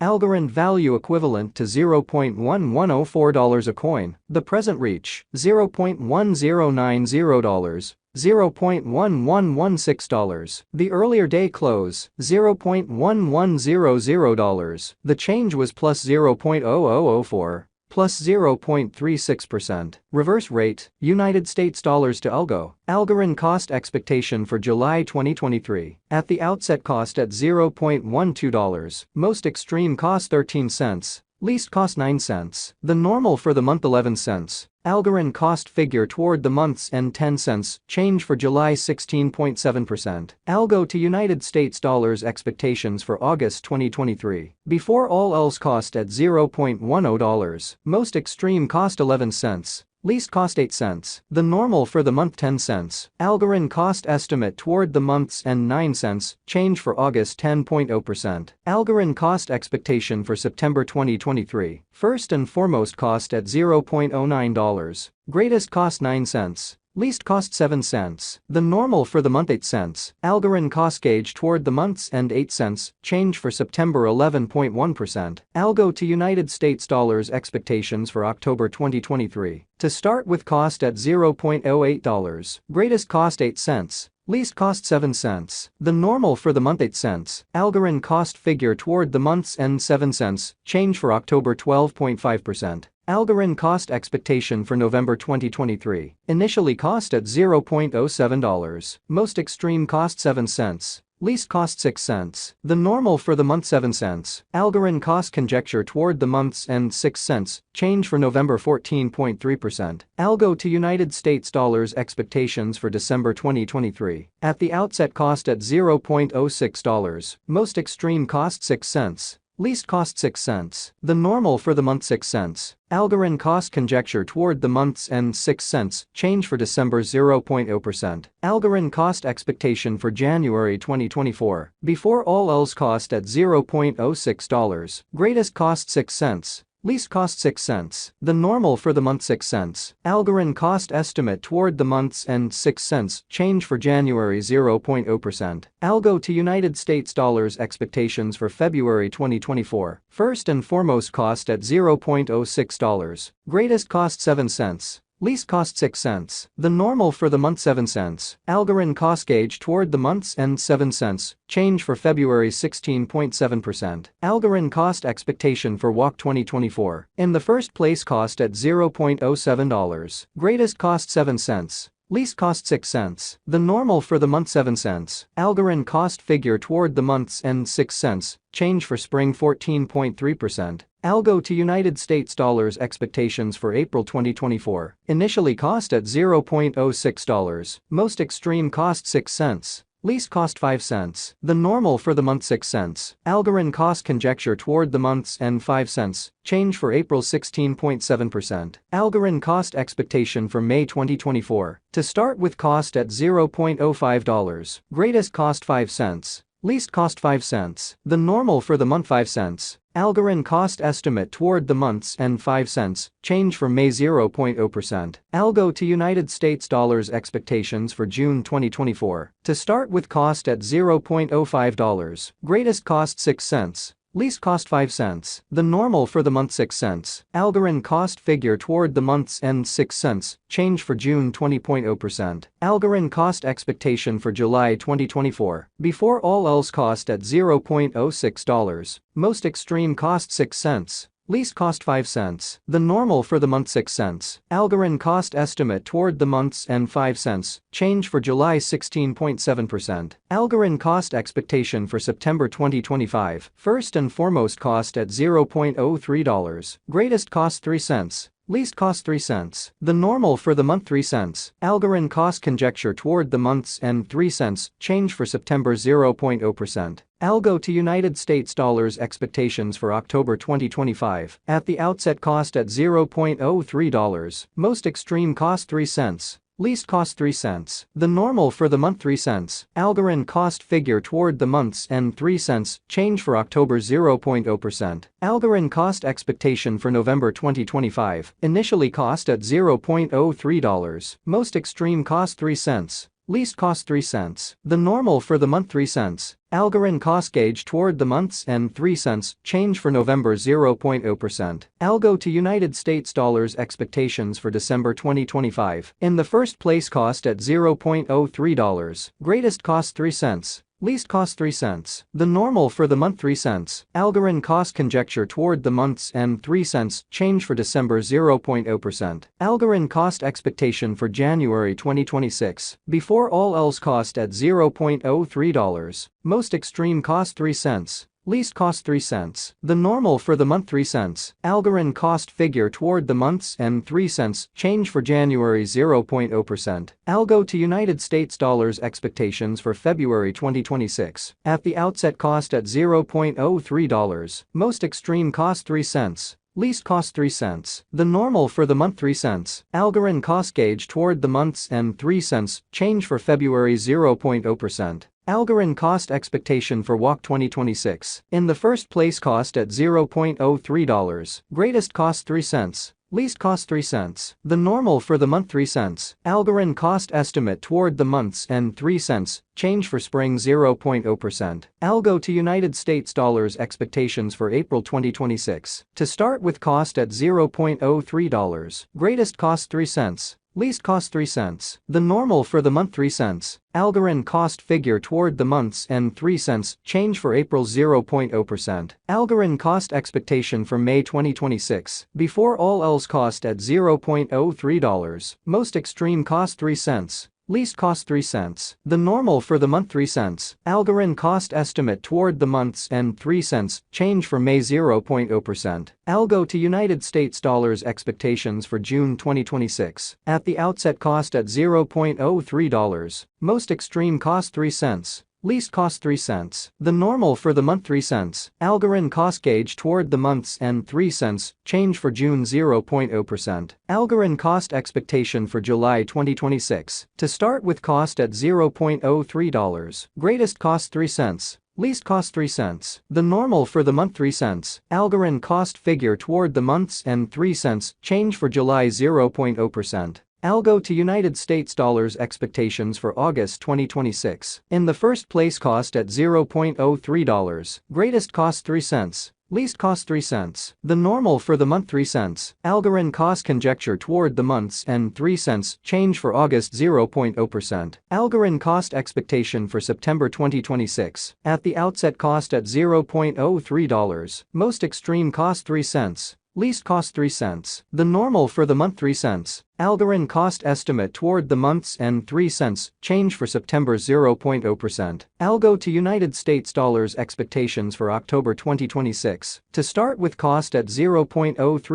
Algorand value equivalent to $0.1104 a coin. The present reach, $0.1090. $0.1116. The earlier day close, $0.1100. The change was plus 0.0004. Plus 0.36%. Reverse rate, United States dollars to Algo. Algorand cost expectation for July 2023. At the outset cost at $0.12. Most extreme cost 13 cents. Least cost 9 cents. The normal for the month 11 cents. Algorand cost figure toward the month's end 10 cents. Change for July 16.7%. Algo to United States dollars expectations for August 2023. Before all else cost at $0.10. Most extreme cost 11 cents. Least cost 8 cents. The normal for the month 10 cents. Algorand cost estimate toward the month's end 9 cents. Change for August 10.0%. Algorand cost expectation for September 2023. First and foremost cost at $0.09. Greatest cost 9 cents. Least cost 7 cents. The normal for the month 8 cents. Algorand cost gauge toward the month's end 8 cents. Change for September 11.1%. Algo to United States dollars expectations for October 2023. To start with cost at $0.08. Greatest cost 8 cents. Least cost 7 cents. The normal for the month 8 cents. Algorand cost figure toward the month's end 7 cents. Change for October 12.5%. Algorand cost expectation for November 2023. Initially cost at $0.07. Most extreme cost 7 cents. Least cost 6 cents. The normal for the month 7 cents. Algorand cost conjecture toward the month's end 6 cents. Change for November 14.3%. Algo to United States dollars expectations for December 2023. At the outset cost at $0.06. Most extreme cost 6 cents. Least cost 6 cents. The normal for the month 6 cents. Algorand cost conjecture toward the month's end 6 cents. Change for December 0.0%. Algorand cost expectation for January 2024. Before all else cost at $0.06. Greatest cost 6 cents. Least cost 6 cents. The normal for the month 6 cents. Algorand cost estimate toward the month's end 6 cents. Change for January 0.0%. Algo to United States dollars expectations for February 2024. First and foremost cost at $0.06. Greatest cost 7 cents. Least cost 6 cents. The normal for the month 7 cents. Algorand cost gauge toward the month's end 7 cents. Change for February 16.7%. Algorand cost expectation for WOC 2024. In the first place cost at $0.07. Greatest cost 7 cents. Least cost 6 cents. The normal for the month 7 cents. Algorand cost figure toward the month's end 6 cents. Change for spring 14.3%. Algo to United States dollars expectations for April 2024. Initially cost at $0.06. Most extreme cost 6 cents. Least cost 5 cents. The normal for the month 6 cents. Algorand cost conjecture toward the month's end 5 cents. Change for April 16.7%. Algorand cost expectation for May 2024. To start with cost at $0.05. Greatest cost 5 cents. Least cost 5 cents. The normal for the month 5 cents. Algorand cost estimate toward the month's end 5 cents. Change for May 0.0%. Algo to United States dollars expectations for June 2024. To start with cost at $0.05. Greatest cost 6 cents. Least cost 5 cents. The normal for the month 6 cents. Algorand cost figure toward the month's end 6 cents. Change for June 20.0%. Algorand cost expectation for July 2024. Before all else cost at $0.06. Most extreme cost 6 cents. Least cost 5 cents. The normal for the month 6 cents. Algorand cost estimate toward the month's end 5 cents. Change for July 16.7%. Algorand cost expectation for September 2025. First and foremost cost at $0.03. Greatest cost 3 cents. Least cost 3 cents. The normal for the month 3 cents. Algorand cost conjecture toward the month's end 3 cents. Change for September 0.0%. Algo to United States dollars expectations for October 2025. At the outset cost at $0.03. Most extreme cost 3 cents. Least cost 3 cents. The normal for the month 3 cents. Algorand cost figure toward the month's end 3 cents. Change for October 0.0%. Algorand cost expectation for November 2025. Initially cost at $0.03. Most extreme cost 3 cents. least cost 3 cents. The normal for the month 3 cents. Algorand cost gauge toward the month's end 3 cents, change for November 0.0%. Algo to United States dollars expectations for December 2025. In the first place, cost at $0.03. Greatest cost 3 cents. Least cost 3 cents. The normal for the month 3 cents. Algorand cost conjecture toward the month's end 3 cents, change for December 0.0%. Algorand cost expectation for January 2026. Before all else, cost at $0.03. Most extreme cost 3 cents. Least cost 3 cents. The normal for the month 3 cents. Algorand cost figure toward the month's end 3 cents, change for January 0.0%. Algo to United States dollars expectations for February 2026. At the outset, cost at $0.03. Most extreme cost 3 cents. Least cost 3 cents. The normal for the month 3 cents. Algorand cost gauge toward the month's end 3 cents, change for February 0.0%. Algorand cost expectation for WOC 2026. In the first place, cost at $0.03. Greatest cost 3 cents. Least cost 3 cents. The normal for the month 3 cents. Algorand cost estimate toward the month's end 3 cents, change for spring 0.0%. Algo to United States dollars expectations for April 2026. To start with, cost at $0.03. Greatest cost 3 cents. Least cost 3 cents. The normal for the month 3 cents. Algorand cost figure toward the month's end 3 cents, change for April 0.0%. Algorand cost expectation for May 2026. Before all else, cost at $0.03. Most extreme cost 3 cents. Least cost 3 cents. The normal for the month 3 cents. Algorand cost estimate toward the month's end 3 cents, change for May 0.0%. Algo to United States dollars expectations for June 2026. At the outset, cost at $0.03. Most extreme cost 3 cents. Least cost 3 cents. The normal for the month 3 cents. Algorand cost gauge toward the month's end 3 cents, change for June 0.0%. Algorand cost expectation for July 2026. To start with, cost at $0.03. Greatest cost 3 cents. Least cost 3 cents. The normal for the month 3 cents. Algorand cost figure toward the month's end 3 cents, change for July 0.0%. Algo to United States dollars expectations for August 2026. In the first place, cost at $0.03. Greatest cost 3 cents. Least cost 3 cents. The normal for the month 3 cents. Algorand cost conjecture toward the month's end 3 cents, change for August 0.0%. Algorand cost expectation for September 2026. At the outset, cost at $0.03. Most extreme cost 3 cents. Least cost 3 cents. The normal for the month 3 cents. Algorand cost estimate toward the month's end 3 cents, change for September 0.0%. Algo to United States dollars expectations for October 2026. To start with, cost at $0.03.